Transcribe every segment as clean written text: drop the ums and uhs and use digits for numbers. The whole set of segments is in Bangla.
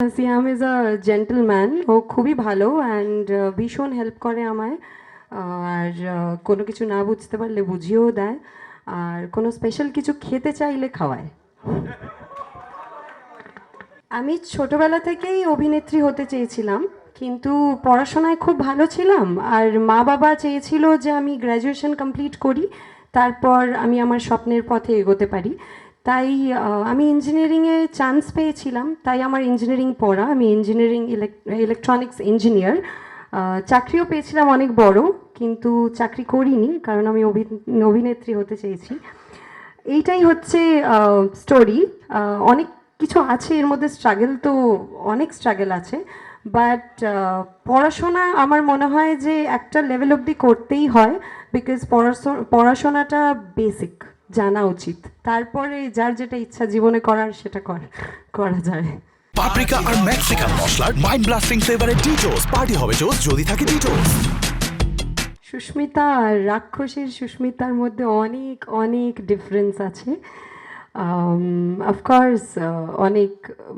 Siam is a gentleman. ও খুবই ভালো অ্যান্ড ভীষণ হেল্প করে আমায়। আর কোনো কিছু না বুঝতে পারলে বুঝিয়েও দেয়, আর কোনো স্পেশাল কিছু খেতে চাইলে খাওয়ায়। আমি ছোটবেলা থেকেই অভিনেত্রী হতে চেয়েছিলাম, কিন্তু পড়াশোনায় খুব ভালো ছিলাম। আর মা বাবা চেয়েছিল যে আমি গ্র্যাজুয়েশন কমপ্লিট করি, তারপর আমি আমার স্বপ্নের পথে এগোতে পারি। তাই আমি ইঞ্জিনিয়ারিংয়ে চান্স পেয়েছিলাম, তাই আমার ইঞ্জিনিয়ারিং পড়া। আমি ইঞ্জিনিয়ারিং ইলেকট্রনিক্স ইঞ্জিনিয়ার। চাকরিও পেয়েছিলাম অনেক বড়, কিন্তু চাকরি করিনি কারণ আমি অভিনেত্রী হতে চেয়েছি। এইটাই হচ্ছে স্টোরি। অনেক কিছু আছে এর মধ্যে, স্ট্রাগল তো অনেক স্ট্রাগল আছে, বাট পড়াশোনা আমার মনে হয় যে একটা লেভেল অবধি করতেই হয়, বিকজ পড়াশোনাটা বেসিক, জানা উচিত। তারপরে যার যেটা ইচ্ছা জীবনে করার সেটা করা যায়। পাপরিকা আর মেক্সিকান মশলার মাইন্ড ব্লাস্টিং ফ্লেভারে ডিটোস পার্টি হবে জোস যদি থাকে ডিটোস। সুস্মিতা আর রাক্ষসীর সুস্মিতার মধ্যে অনেক অনেক ডিফারেন্স আছে। অফকোর্স অনেক,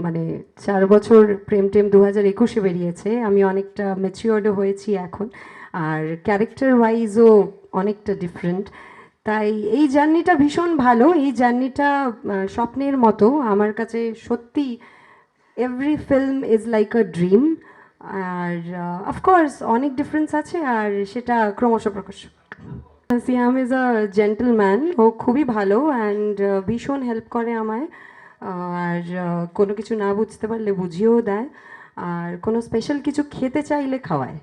মানে 4 বছর প্রেম টেম 2021-এ বেরিয়েছে, আমি অনেকটা ম্যাচিওর্ডও হয়েছি এখন, আর ক্যারেক্টার ওয়াইজও অনেকটা ডিফারেন্ট। তাই এই জার্নিটা ভীষণ ভালো। এই জার্নিটা স্বপ্নের মতো আমার কাছে সত্যি। Every film is like a dream. আর অফকোর্স অনেক ডিফারেন্স আছে, আর সেটা ক্রমশ প্রকাশ। সিয়াম ইজ আ জেন্টলম্যান। ও খুবই ভালো অ্যান্ড ভীষণ হেল্প করে আমায়। আর কোনো কিছু না বুঝতে পারলে বুঝিয়েও দেয়, আর কোনো স্পেশাল কিছু খেতে চাইলে খাওয়ায়।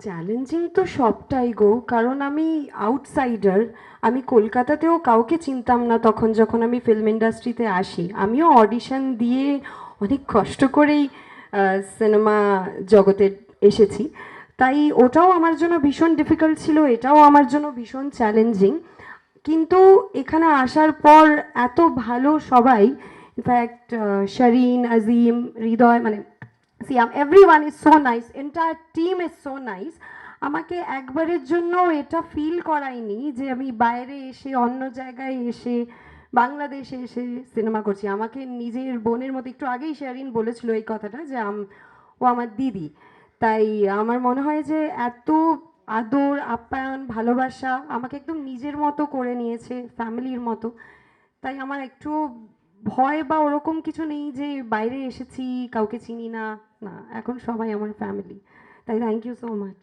চ্যালেঞ্জিং তো সবটাই গো, কারণ আমি আউটসাইডার। আমি কলকাতাতেও কাউকে চিনতাম না তখন, যখন আমি ফিল্ম ইন্ডাস্ট্রিতে আসি। আমিও অডিশন দিয়ে অনেক কষ্ট করেই সিনেমা জগতে এসেছি। তাই ওটাও আমার জন্য ভীষণ ডিফিকাল্ট ছিল, এটাও আমার জন্য ভীষণ চ্যালেঞ্জিং। কিন্তু এখানে আসার পর এত ভালো সবাই, ইনফ্যাক্ট শারিন, আজিম, হৃদয়, মানে Siam, everyone is so nice, entire team is so nice. আমাকে একবারের জন্য এটা ফিল করায়নি যে আমি বাইরে এসে, অন্য জায়গায় এসে, বাংলাদেশে এসে সিনেমা করছি। আমাকে নিজের বোনের মতো, একটু আগেই শারিন বলেছিল এই কথাটা যে ও আমার দিদি। তাই আমার মনে হয় যে এত আদর, আপ্যায়ন, ভালোবাসা, আমাকে একদম নিজের মতো করে নিয়েছে, ফ্যামিলির মতো। তাই আমার একটু ভয় বা ওরকম কিছু নেই যে বাইরে এসেছি কাউকে চিনি না। না, এখন সবাই আমার ফ্যামিলি। তাই থ্যাংক ইউ সো মাচ।